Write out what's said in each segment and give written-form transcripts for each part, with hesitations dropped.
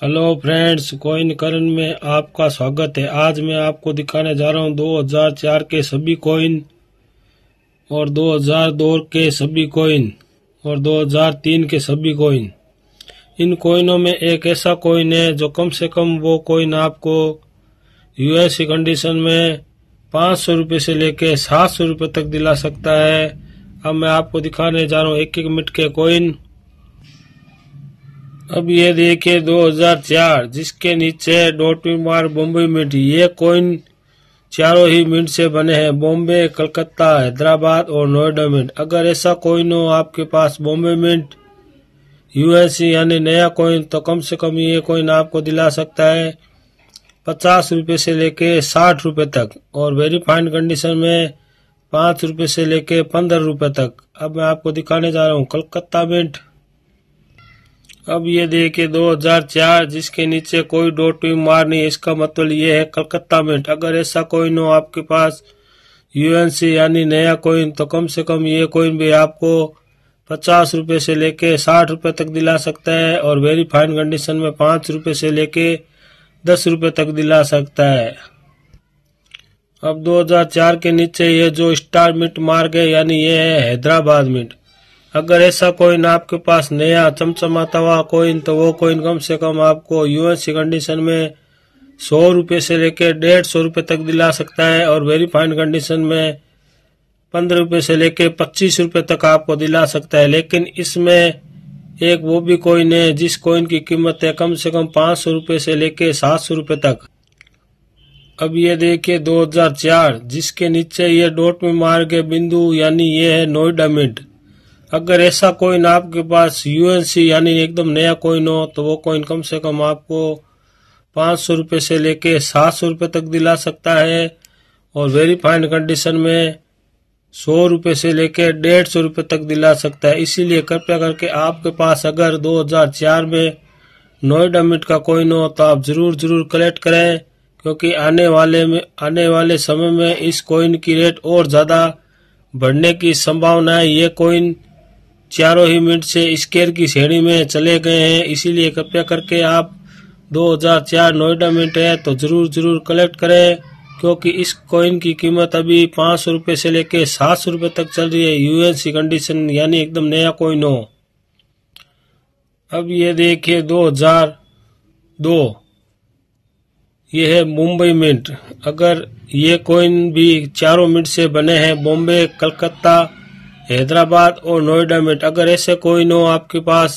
Hello friends, coin करण में आपका स्वागत है। आज मैं आपको दिखाने जा रहा हूँ 2004 के सभी कॉइन और 2002 के सभी कॉइन और 2003 के सभी कॉइन। इन कॉइनों में एक ऐसा कॉइन है जो कम से कम वो कॉइन आपको यूएस की कंडीशन में 500 रुपये से लेके 700 रुपये तक दिला सकता है। अब मैं आपको दिखाने जा रहा हूँ एक एक मिनट के कॉइन। अब ये देखिए 2004 जिसके नीचे .मार्क बॉम्बे मिंट। ये कॉइन चारों ही मिंट से बने हैं, बॉम्बे, कलकत्ता, हैदराबाद और नोएडा मिंट। अगर ऐसा कॉइन हो आपके पास बॉम्बे मिंट यूएससी यानी नया कॉइन, तो कम से कम ये कॉइन आपको दिला सकता है 50 रुपये से लेके 60 रुपये तक और वेरीफाइड कंडीशन में 5 रुपये से लेके 15 रुपये तक। अब मैं आपको दिखाने जा रहा हूँ कलकत्ता मिंट। अब ये देखिए 2004 जिसके नीचे कोई मार नहीं, इसका मतलब ये है कलकत्ता मिंट। अगर ऐसा कॉइन हो आपके पास यूएनसी यानी नया कॉइन, तो कम से कम ये कॉइन भी आपको 50 रुपये से लेके 60 रुपये तक दिला सकता है और वेरीफाइड कंडीशन में 5 रुपये से लेके 10 रुपये तक दिला सकता है। अब 2004 के नीचे ये जो स्टार मिंट मार्क है यानी ये है हैदराबाद मिंट। अगर ऐसा कॉइन आपके पास नया चमचमाता हुआ कॉइन, तो वो कॉइन कम से कम आपको यूएस की कंडीशन में 100 रुपये से लेकर 150 रुपये तक दिला सकता है और वेरीफाइड कंडीशन में 15 रुपये से लेकर 25 रुपये तक आपको दिला सकता है। लेकिन इसमें एक वो भी कॉइन है जिस कॉइन की कीमत है कम से कम 500 रुपये से लेकर 700 रुपये तक। अब ये देखिए 2004 जिसके नीचे ये डॉट में मार के बिंदु यानी ये है नोएडा मिंट। अगर ऐसा कॉइन आपके पास यूएनसी यानी एकदम नया कॉइन हो, तो वो कॉइन कम से कम आपको 500 रुपये से लेके 700 रुपये तक दिला सकता है और वेरीफाइड कंडीशन में 100 रुपये से लेके 150 रुपये तक दिला सकता है। इसीलिए कृपया करके आपके पास अगर 2004 में नोएडा मिंट का कॉइन हो तो आप जरूर कलेक्ट करें, क्योंकि आने वाले समय में इस कॉइन की रेट और ज्यादा बढ़ने की संभावना है। ये कॉइन चारों ही मिंट से स्केयर की श्रेणी में चले गए हैं। इसीलिए कृपया करके आप 2004 नोएडा मिंट है तो जरूर कलेक्ट करें, क्योंकि इस कॉइन की कीमत अभी 500 रुपये से लेके 700 रुपये तक चल रही है यूएस की कंडीशन यानी एकदम नया कॉइन हो। अब ये देखिए 2002 ये है मुंबई मिंट। अगर ये कॉइन भी चारों मिंट से बने हैं, बॉम्बे, कलकत्ता, हैदराबाद और नोएडा मिंट। अगर ऐसे कॉइन हो आपके पास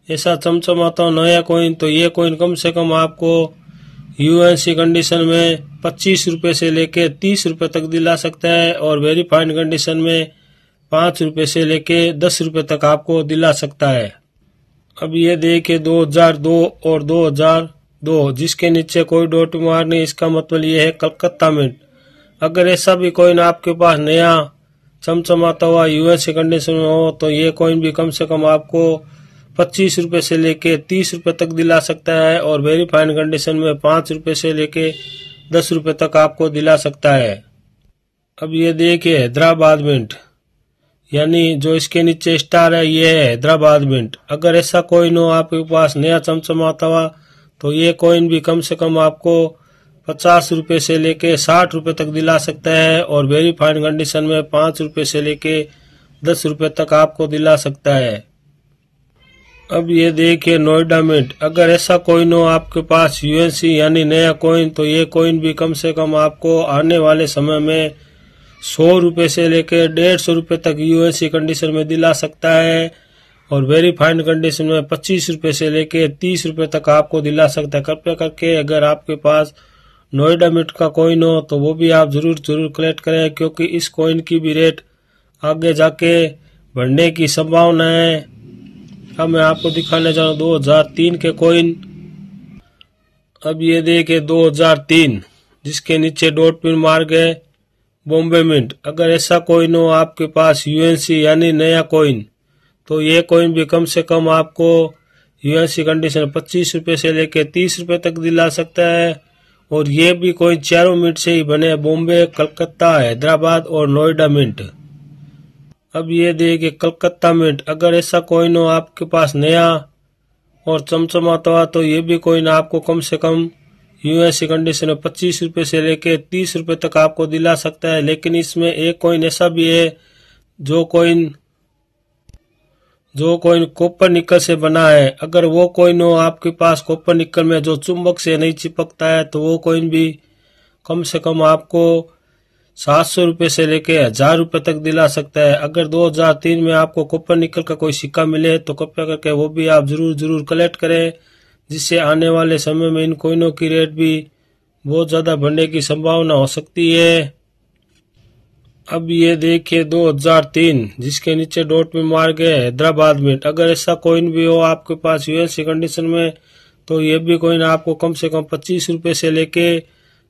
ऐसा चमचमाता हो नया कॉइन, तो ये कॉइन कम से कम आपको यूएनसी कंडीशन में 25 रुपये से लेके 30 रुपये तक दिला सकता है और वेरीफाइड कंडीशन में 5 रुपये से लेके 10 रुपये तक आपको दिला सकता है। अब ये देखिए 2002 और 2002 जिसके नीचे कोई डॉट मार नहीं, इसका मतलब ये है कलकत्ता मिंट। अगर ऐसा भी कॉइन आपके पास नया चमचमाता हुआ यूएस की कंडीशन में हो, तो ये कॉइन भी कम से कम आपको 25 रुपये से लेके 30 रुपये तक दिला सकता है और वेरीफाइड कंडीशन में 5 रुपये से लेके 10 रुपये तक आपको दिला सकता है। अब ये देखिए हैदराबाद मिंट यानी जो इसके नीचे स्टार है ये है हैदराबाद मिंट। अगर ऐसा कॉइन हो आपके पास नया चमचमाता हुआ, तो ये कॉइन भी कम से कम आपको 50 रुपये से लेके 60 रुपये तक दिला सकता है और वेरीफाइड कंडीशन में 5 रुपये से लेके 10 रुपये तक आपको दिला सकता है। अब ये देखिए नोएडा मिंट। अगर ऐसा कॉइन हो आपके पास यूएनसी यानी नया कॉइन, तो ये कॉइन भी कम से कम आपको आने वाले समय में 100 रुपये से लेके 150 रुपये तक यूएनसी कंडीशन में दिला सकता है और वेरीफाइड कंडीशन में 25 रुपये से लेके 30 रुपये तक आपको दिला सकता है। कृपया करके अगर आपके पास नोएडा मिंट का कॉइन हो तो वो भी आप जरूर कलेक्ट करें, क्योंकि इस कॉइन की भी रेट आगे जाके बढ़ने की संभावना है। अब मैं आपको दिखाने जा रहा हूँ 2003 के कॉइन। अब ये देखिए 2003 जिसके नीचे डॉट पिन मार गए बॉम्बे मिंट। अगर ऐसा कॉइन हो आपके पास यूएनसी यानी नया कॉइन, तो ये कॉइन भी कम से कम आपको यूएनसी कंडीशन 25 रुपये से लेके 30 रुपये तक दिला सकता है और ये भी कॉइन चारों मिंट से ही बने, बॉम्बे, कलकत्ता, हैदराबाद और नोएडा मिंट। अब ये देखिए कलकत्ता मिंट। अगर ऐसा कॉइन हो आपके पास नया और चमचमाता हुआ, तो ये भी कॉइन आपको कम से कम यूएसए कंडीशन में 25 रुपये से लेके 30 रुपये तक आपको दिला सकता है। लेकिन इसमें एक कॉइन ऐसा भी है जो कॉइन कॉपर निकल से बना है। अगर वो कॉइन हो आपके पास कॉपर निकल में जो चुंबक से नहीं चिपकता है, तो वो कॉइन भी कम से कम आपको 700 रुपये से लेके 1000 रुपये तक दिला सकता है। अगर 2003 में आपको कॉपर निकल का कोई सिक्का मिले तो कृपया करके वो भी आप जरूर कलेक्ट करें, जिससे आने वाले समय में इन कॉइनों की रेट भी बहुत ज़्यादा बढ़ने की संभावना हो सकती है। अब ये देखिए 2003 जिसके नीचे डॉट में मार गए हैदराबाद मिंट। अगर ऐसा कॉइन भी हो आपके पास यूएसए कंडीशन में, तो ये भी कॉइन आपको कम से कम 25 रुपये से लेके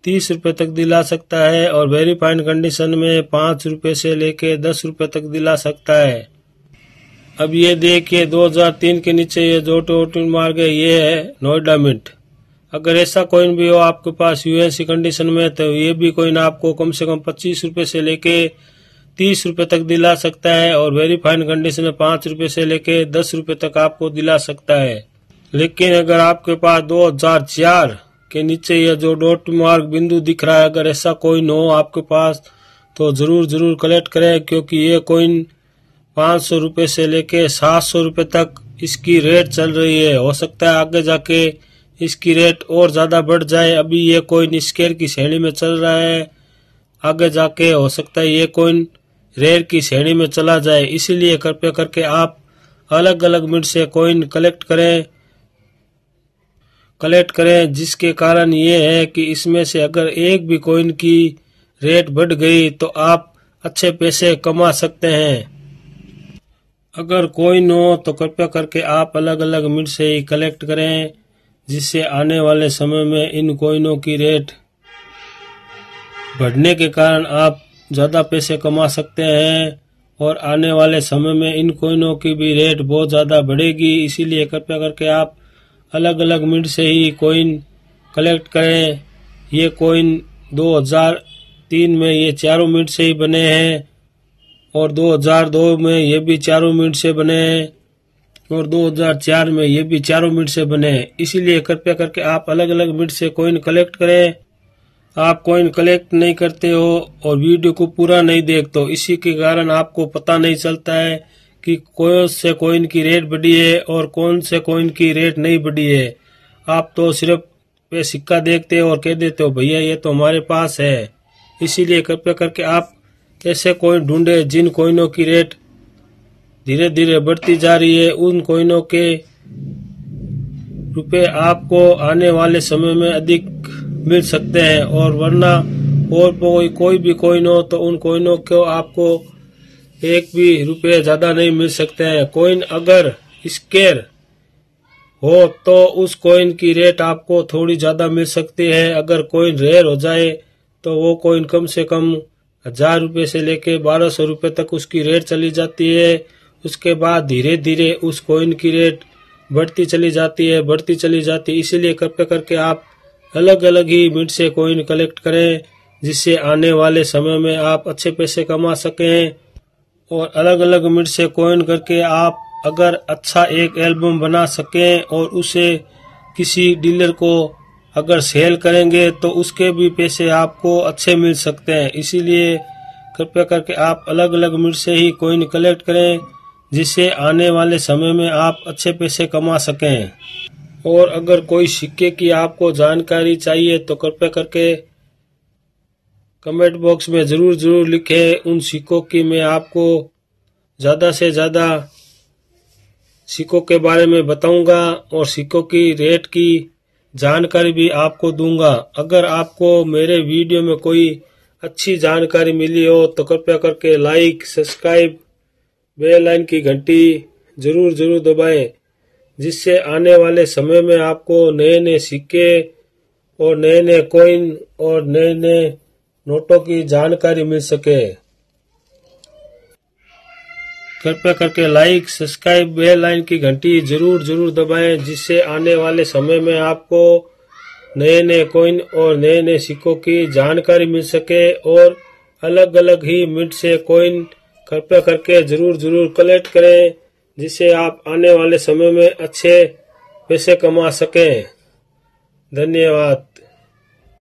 30 रुपये तक दिला सकता है, और वेरीफाइड कंडीशन में 5 रुपये से लेके 10 रुपये तक दिला सकता है। अब ये देखिए 2003 के नीचे ये जो डॉट में मार गए ये है नोएडा मिंट। अगर ऐसा कॉइन भी हो आपके पास यूएसए कंडीशन में, तो ये भी कॉइन आपको कम से कम 25 रुपये से लेके 30 रुपये तक दिला सकता है, और वेरीफाइड कंडीशन में 5 रुपये से लेके 10 रुपये तक आपको दिला सकता है। लेकिन अगर आपके पास 2004 के नीचे ये जो डॉट मार्क बिंदु दिख रहा है, अगर ऐसा कॉइन हो आपके पास तो जरूर कलेक्ट करें, क्योंकि ये कॉइन 500 रुपये से लेके 700 रुपये तक इसकी रेट चल रही है। हो सकता है आगे जाके इसकी रेट और ज्यादा बढ़ जाए। अभी ये कॉइन स्केयर की श्रेणी में चल रहा है, आगे जाके हो सकता है ये कॉइन रेयर की श्रेणी में चला जाए। इसीलिए कृपया करके आप अलग अलग मिंट से कॉइन कलेक्ट करें, जिसके कारण ये है कि इसमें से अगर एक भी कॉइन की रेट बढ़ गई तो आप अच्छे पैसे कमा सकते हैं। अगर कॉइन हो तो कृपया करके आप अलग अलग मिंट से ही कलेक्ट करें, जिससे आने वाले समय में इन कॉइनों की रेट बढ़ने के कारण आप ज़्यादा पैसे कमा सकते हैं, और आने वाले समय में इन कॉइनों की भी रेट बहुत ज़्यादा बढ़ेगी। इसीलिए कृपया करके आप अलग अलग मिंट से ही कॉइन कलेक्ट करें। ये कॉइन 2003 में ये चारों मिंट से ही बने हैं, और 2002 में ये भी चारों मिंट से बने हैं, और 2004 में ये भी चारों मिंट से बने हैं। इसीलिए कृपया करके आप अलग अलग मिंट से कॉइन कलेक्ट करें। आप कॉइन कलेक्ट नहीं करते हो और वीडियो को पूरा नहीं देखते हो, इसी के कारण आपको पता नहीं चलता है कि कौन से कॉइन की रेट बढ़ी है और कौन से कॉइन की रेट नहीं बढ़ी है। आप तो सिर्फ पे सिक्का देखते हो और कह देते हो भैया ये तो हमारे पास है। इसीलिए कृपया करके आप ऐसे कॉइन ढूंढे जिन कॉइनों की रेट धीरे धीरे बढ़ती जा रही है। उन कॉइनों के रुपए आपको आने वाले समय में अधिक मिल सकते हैं, और वरना और कोई भी कॉइन हो तो उन कॉइनों को आपको एक भी रुपये ज्यादा नहीं मिल सकते हैं। कॉइन अगर स्केयर हो तो उस कॉइन की रेट आपको थोड़ी ज्यादा मिल सकती है। अगर कॉइन रेयर हो जाए तो वो कॉइन कम से कम 1000 रुपये से लेके 1200 रुपये तक उसकी रेट चली जाती है। उसके बाद धीरे धीरे उस कॉइन की रेट बढ़ती चली जाती है। इसीलिए कृपया करके आप अलग अलग ही मिंट से कॉइन कलेक्ट करें, जिससे आने वाले समय में आप अच्छे पैसे कमा सकें। और अलग अलग मिंट से कॉइन करके आप अगर अच्छा एक एल्बम बना सकें और उसे किसी डीलर को अगर सेल करेंगे तो उसके भी पैसे आपको अच्छे मिल सकते हैं। इसीलिए कृपया करके आप अलग अलग मिंट से ही कॉइन कलेक्ट करें, जिससे आने वाले समय में आप अच्छे पैसे कमा सकें। और अगर कोई सिक्के की आपको जानकारी चाहिए तो कृपया करके कमेंट बॉक्स में जरूर लिखें। उन सिक्कों की मैं आपको ज़्यादा से ज़्यादा सिक्कों के बारे में बताऊंगा और सिक्कों की रेट की जानकारी भी आपको दूंगा। अगर आपको मेरे वीडियो में कोई अच्छी जानकारी मिली हो तो कृपया करके लाइक, सब्सक्राइब, बेल आइकन की घंटी जरूर दबाएं, जिससे आने वाले समय में आपको नए नए सिक्के और नए नए कॉइन और नए नए नोटों की जानकारी मिल सके। कृपया करके लाइक, सब्सक्राइब, बेल आइकन की घंटी जरूर दबाएं, जिससे आने वाले समय में आपको नए नए कॉइन और नए नए सिक्कों की जानकारी मिल सके। और अलग अलग ही मिंट से कॉइन कृपया करके जरूर कलेक्ट करें, जिससे आप आने वाले समय में अच्छे पैसे कमा सकें। धन्यवाद।